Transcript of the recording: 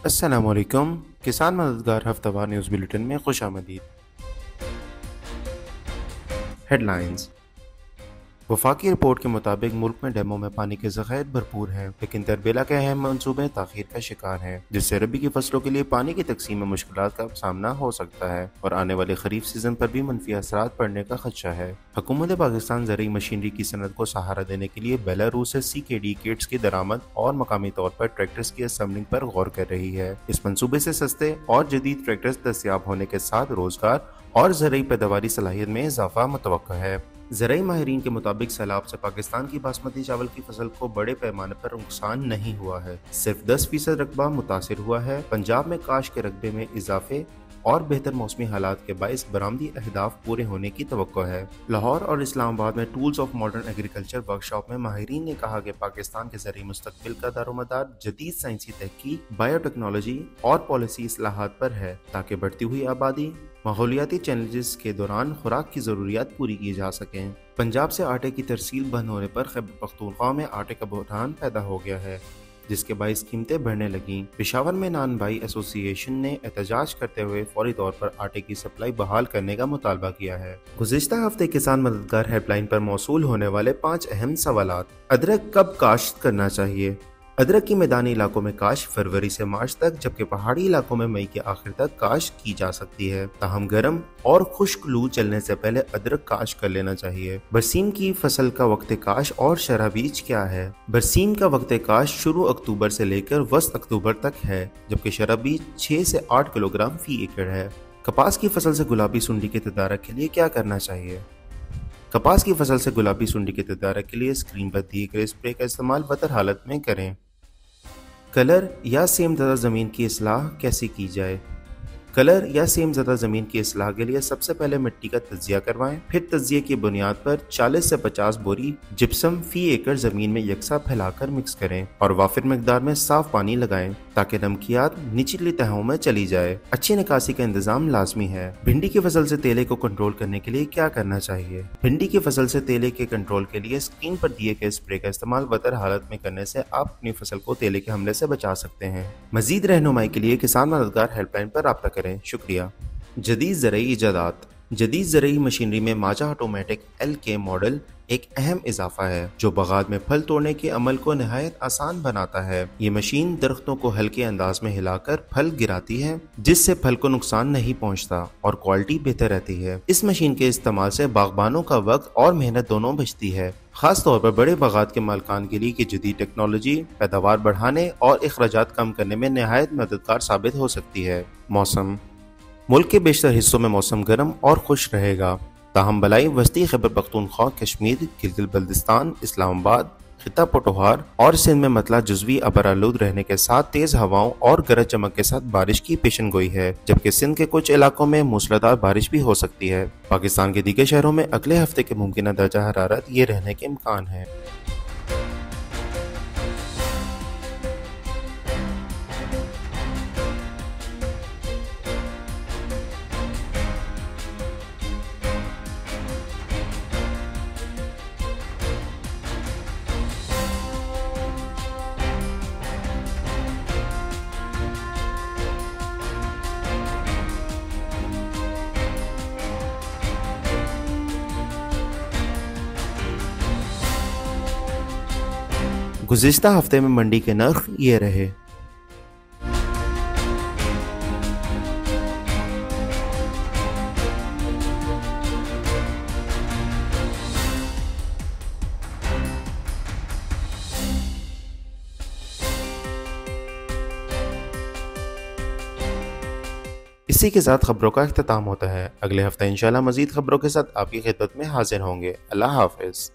अस्सलामुअलैकुम। किसान मददगार हफ्तावार न्यूज़ बुलेटिन में खुश आमदीद। हेडलाइंस। वफाकी रिपोर्ट के मुताबिक मुल्क में डैमों में पानी के ज़खायर भरपूर हैं, लेकिन तरबेला के अहम मंसूबे ताख़ीर का शिकार हैं, जिससे रबी की फसलों के लिए पानी की तकसीम में मुश्किलात का सामना हो सकता है और आने वाले खरीफ सीजन पर भी मनफी असरात पड़ने का खदशा है। हुकूमत पाकिस्तान ज़रूरी मशीनरी की सनत को सहारा देने के लिए बेलारूस से CKD किट्स की दरामद और मकामी तौर पर ट्रैक्टर्स की असम्बलिंग पर गौर कर रही है। इस मनसूबे से सस्ते और जदीद ट्रैक्टर्स दस्तियाब होने के साथ रोजगार और ज़रूरी पैदावारी सलाहियत में इजाफा मुतवक्का है। ज़राई माहिरीन के मुताबिक सैलाब से पाकिस्तान की बासमती चावल की फसल को बड़े पैमाने पर नुकसान नहीं हुआ है, सिर्फ 10% रकबा मुतासिर हुआ है। पंजाब में काश के रकबे में इजाफे और बेहतर मौसमी हालात के बाइस बरामदी अहदाफ पूरे होने की तवक्को है। लाहौर और इस्लामाबाद में tools of modern agriculture workshop में माहिरीन ने कहा कि पाकिस्तान के ज़रिए मुस्तकबिल का दारोमदार जदीद साइंसी तहकीक, बायोटेक्नोलॉजी और पॉलिसी इस्लाहात पर है, ताकि बढ़ती हुई आबादी, माहौलियाती चैलेंजेस के दौरान खुराक की ज़रूरियात पूरी की जा सकें। पंजाब से आटे की तरसील बंद होने पर खैबर पख्तूनख्वा में आटे का बहरान पैदा हो गया है, जिसके बाइस कीमतें बढ़ने लगीं। पेशावर में नान भाई एसोसिएशन ने एहतजाज करते हुए फौरी तौर पर आटे की सप्लाई बहाल करने का मुतालबा किया है। गुज़िश्ता हफ्ते किसान मददगार हेल्पलाइन पर मौसूल होने वाले 5 अहम सवालात। अदरक कब काश्त करना चाहिए? अदरक की मैदानी इलाकों में काश्त फरवरी से मार्च तक, जबकि पहाड़ी इलाकों में मई के आखिर तक काश्त की जा सकती है। ताहम गर्म और खुश्क लू चलने से पहले अदरक काश्त कर लेना चाहिए। बरसीम की फसल का वक्त काश्त और शरह बीज क्या है? बरसीम का वक्त काश्त शुरू अक्टूबर से लेकर वस्त अक्टूबर तक है, जबकि शरह बीज 6 से 8 किलोग्राम फी एकड़ है। कपास की फसल से गुलाबी सुंडी के तदारक के लिए क्या करना चाहिए? कपास की फसल से गुलाबी सुंडी के तदारक के लिए स्क्रीन पर दिए गए स्प्रे का इस्तेमाल बदतर हालत में करें। कलर या सेम ज़दा ज़मीन की इस्लाह कैसे की जाए? कलर या सेम ज़दा ज़मीन की इस्लाह के लिए सबसे पहले मिट्टी का तज्जिया करवाएं, फिर तज्जिए की बुनियाद पर 40 से 50 बोरी जिप्सम फी एकड़ ज़मीन में यकसा फैलाकर मिक्स करें और वाफिर मिकदार में साफ पानी लगाएं, ताकि नमकियात निचली तहों में चली जाए। अच्छी निकासी का इंतजाम लाजमी है। भिंडी की फसल से तेले को कंट्रोल करने के लिए क्या करना चाहिए? भिंडी की फसल से तेले के कंट्रोल के लिए स्क्रीन पर दिए गए स्प्रे का इस्तेमाल बदतर हालत में करने से आप अपनी फसल को तेले के हमले से बचा सकते हैं। मजीद रहनुमाई के लिए किसान मददगार हेल्पलाइन पर राब्ता करें। शुक्रिया। जदीद ज़रई इजादात। जदीद ज़रई मशीनरी में माजा ऑटोमेटिक LK मॉडल एक अहम इजाफा है, जो बगात में फल तोड़ने के अमल को नहायत आसान बनाता है। ये मशीन दरख्तों को हल्के अंदाज में हिलाकर फल गिराती है, जिससे फल को नुकसान नहीं पहुंचता और क्वालिटी बेहतर रहती है। इस मशीन के इस्तेमाल से बागबानों का वक्त और मेहनत दोनों बचती है। खास तौर पर बड़े बागात के मालिकान के लिए कि जदीद टेक्नोलॉजी पैदावार बढ़ाने और अखराजात कम करने में नहायत मददगार साबित हो सकती है। मौसम। मुल्क के बेशतर हिस्सों में मौसम गर्म और खुश रहेगा। ताहम बलाई वस्ती खैबर पख्तूनख्वा, कश्मीर, गिलगित बल्तिस्तान, इस्लामाबाद, खिता पटोहार और सिंध में मतला जुज़वी अबरालूद रहने के साथ तेज़ हवाओं और गरज चमक के साथ बारिश की पेशन गोई है, जबकि सिंध के कुछ इलाकों में मूसलाधार बारिश भी हो सकती है। पाकिस्तान के दीगर शहरों में अगले हफ्ते के मुमकिन दर्जा हरारत ये रहने के इम्कान है। गुज़िश्ता हफ्ते में मंडी के नर्ख ये रहे। इसी के साथ खबरों का इख्तिताम होता है। अगले हफ्ते इंशाल्लाह मजीद खबरों के साथ आपकी खिदमत में हाजिर होंगे। अल्लाह हाफ़िज़।